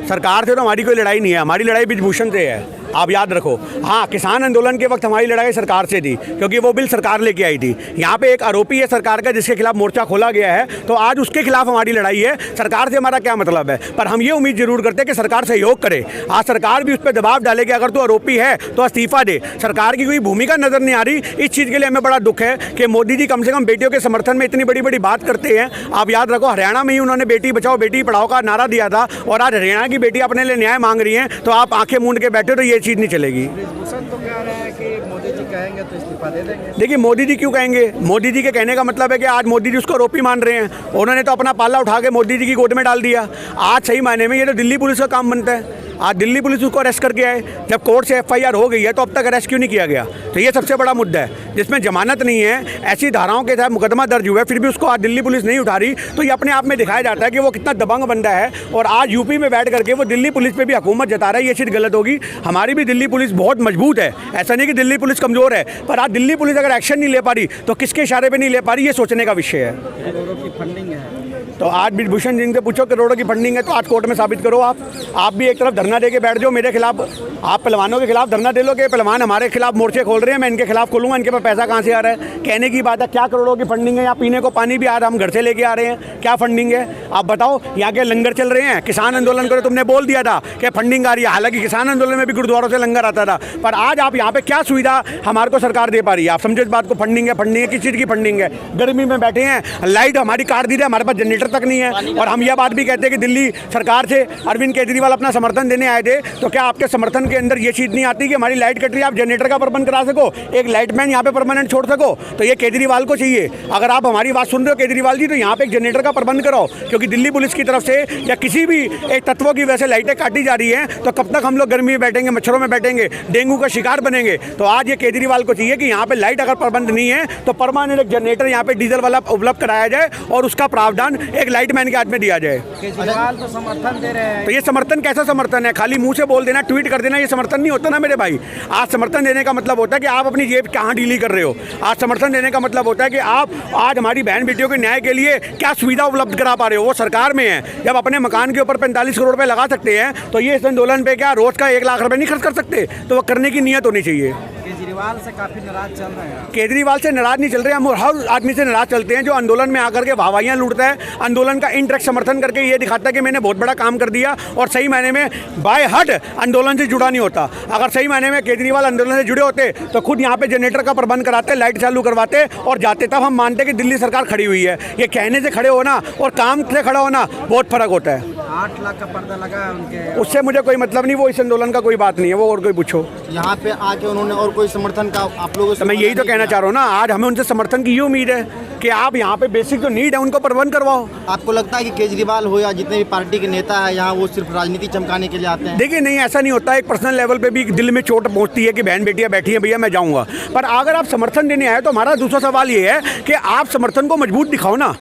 सरकार से तो हमारी कोई लड़ाई नहीं है, हमारी लड़ाई ब्रिजभूषण से है, आप याद रखो। हाँ, किसान आंदोलन के वक्त हमारी लड़ाई सरकार से थी, क्योंकि वो बिल सरकार लेके आई थी। यहाँ पे एक आरोपी है सरकार का जिसके खिलाफ मोर्चा खोला गया है, तो आज उसके खिलाफ हमारी लड़ाई है। सरकार से हमारा क्या मतलब है, पर हम ये उम्मीद जरूर करते हैं कि सरकार सहयोग करे। आज सरकार भी उस पर दबाव डाले कि अगर तू आरोपी है तो इस्तीफा दे। सरकार की कोई भूमिका नजर नहीं आ रही। इस चीज़ के लिए हमें बड़ा दुख है कि मोदी जी कम से कम बेटियों के समर्थन में इतनी बड़ी बड़ी बात करते हैं। आप याद रखो, हरियाणा में ही उन्होंने बेटी बचाओ बेटी पढ़ाओ का नारा दिया था, और आज हरियाणा की बेटी अपने लिए न्याय मांग रही हैं, तो आप आंखें मूंद के बैठे तो ये चीज़ नहीं चलेगी। ब्रिजभूषण तो कह रहे हैं कि मोदी जी कहेंगे तो इस्तीफा दे देंगे। देखिए, मोदी जी क्यों कहेंगे? मोदी जी के कहने का मतलब है कि आज मोदी जी उसको आरोपी मान रहे हैं। उन्होंने तो अपना पाला उठा के मोदी जी की गोद में डाल दिया। आज सही मायने में ये तो दिल्ली पुलिस का काम बनता है। आज दिल्ली पुलिस उसको अरेस्ट करके आए। जब कोर्ट से FIR हो गई है तो अब तक अरेस्ट क्यों नहीं किया गया? तो ये सबसे बड़ा मुद्दा है, जिसमें जमानत नहीं है, ऐसी धाराओं के तहत मुकदमा दर्ज हुआ है, फिर भी उसको आज दिल्ली पुलिस नहीं उठा रही। तो ये अपने आप में दिखाया जाता है कि वो कितना दबंग बंदा है। और आज यूपी में बैठ करके वो दिल्ली पुलिस पे भी हुकूमत जता रहा है। ये चीज़ गलत होगी। हमारी भी दिल्ली पुलिस बहुत मजबूत है, ऐसा नहीं कि दिल्ली पुलिस कमज़ोर है, पर आज दिल्ली पुलिस अगर एक्शन नहीं ले पा रही तो किसके इशारे पर नहीं ले पा रही, ये सोचने का विषय है। करोड़ों की फंडिंग है, तो आज ब्रिजभूषण जी से पूछो करोड़ों की फंडिंग है तो आज कोर्ट में साबित करो। आप भी एक तरफ धरना दे के बैठ जाओ मेरे खिलाफ, आप पहलवानों के खिलाफ धरना दे लो कि पहलवान हमारे खिलाफ मोर्चे खोल रहे हैं, मैं इनके खिलाफ खोलूंगा, इनके पास पैसा कहाँ से आ रहा है? कहने की बात है, क्या करोड़ों की फंडिंग है? यहाँ पीने को पानी भी आ रहा है, हम घर से लेके आ रहे हैं, क्या फंडिंग है आप बताओ? यहाँ के लंगर चल रहे हैं, किसान आंदोलन करो, तुमने बोल दिया था कि फंडिंग आ रही है, हालांकि किसान आंदोलन में भी गुरुद्वारों से लंगर आता था, पर आज आप यहाँ पे क्या सुविधा हमारे को सरकार दे पा रही है? आप समझो इस बात को। फंडिंग है, किस चीज़ की फंडिंग है? गर्मी में बैठे हैं, लाइट हमारी काट दी है, हमारे पास जनरेटर तक नहीं है। और हम यह बात भी कहते हैं कि दिल्ली सरकार से अरविंद केजरीवाल अपना समर्थन देने आए थे, तो क्या आपके समर्थन के अंदर ये चीज़ नहीं आती कि हमारी लाइट कट रही है, आप जनरेटर का प्रबंध करा सको, एक लाइटमैन यहाँ पे परमानेंट छोड़ सको? तो ये केजरीवाल को चाहिए। अगर आप हमारी बात सुन रहे हो केजरीवाल जी, तो यहाँ पे एक जनरेटर का प्रबंध कराओ, क्योंकि दिल्ली पुलिस की तरफ से या किसी भी एक तत्वों की वजह से लाइटें काटी जा रही हैं, तो कब तक हम लोग गर्मी में बैठेंगे, मच्छरों में बैठेंगे, डेंगू का शिकार बनेंगे? तो आज ये केजरीवाल को चाहिए कि यहाँ पे लाइट अगर प्रबंध नहीं है तो परमानेंट एक जनरेटर यहाँ पे डीजल वाला उपलब्ध कराया जाए और उसका प्रावधान एक लाइटमैन के हाथ में दिया जाए। केजरीवाल तो समर्थन दे रहे हैं। तो ये समर्थन कैसा समर्थन है? खाली मुंह से बोल देना, ट्वीट कर देना, ये समर्थन नहीं होता ना मेरे भाई। आज समर्थन देने का मतलब होता है कि आप अपनी जेब कहाँ डीली कर रहे हो। आज समर्थन देने का मतलब होता है कि आप आज हमारी बहन बेटियों के न्याय के लिए क्या सुविधा उपलब्ध करा पा रहे हो। वो सरकार में है, जब अपने मकान के ऊपर 45 करोड़ रुपए लगा सकते हैं, तो ये इस आंदोलन पे क्या रोज का 1 लाख रुपए नहीं खर्च कर सकते? तो वो करने की नीयत होनी चाहिए। केजरीवाल से काफी नाराज चल रहे हैं। केजरीवाल से नाराज नहीं चल रहे, हम हर आदमी से नाराज चलते हैं जो आंदोलन में आकर के वाहवाहियां लूटता है, आंदोलन का इनडायरेक्ट समर्थन करके ये दिखाता है कि मैंने बहुत बड़ा काम कर दिया, और सही मायने में बाय हट आंदोलन से जुड़ा नहीं होता। अगर सही मायने में केजरीवाल आंदोलन से जुड़े होते तो खुद यहाँ पे जनरेटर का प्रबंध कराते, लाइट चालू करवाते और जाते, तब हम मानते कि दिल्ली सरकार खड़ी हुई है। ये कहने से खड़े होना और काम से खड़ा होना बहुत फर्क होता है। 8 लाख का पर्दा लगा है उनके, उससे मुझे कोई मतलब नहीं, वो इस आंदोलन का कोई बात नहीं है, वो और कोई पूछो। यहाँ पे आके उन्होंने और कोई समर्थन का आप लोगों से? तो मैं यही तो कहना चाह रहा हूँ ना, आज हमें उनसे समर्थन की ये उम्मीद है कि आप यहाँ पे बेसिक जो नीड है उनको प्रबंध करवाओ। आपको लगता है कि केजरीवाल हो या जितने भी पार्टी के नेता है यहाँ, वो सिर्फ राजनीति चमकाने के लिए आते हैं? देखिए, नहीं, ऐसा नहीं होता। एक पर्सनल लेवल पे भी दिल में चोट पहुंचती है कि बहन बेटियां बैठी हैं, भैया मैं जाऊंगा, पर अगर आप समर्थन देने आए तो हमारा दूसरा सवाल ये है कि आप समर्थन को मजबूत दिखाओ ना।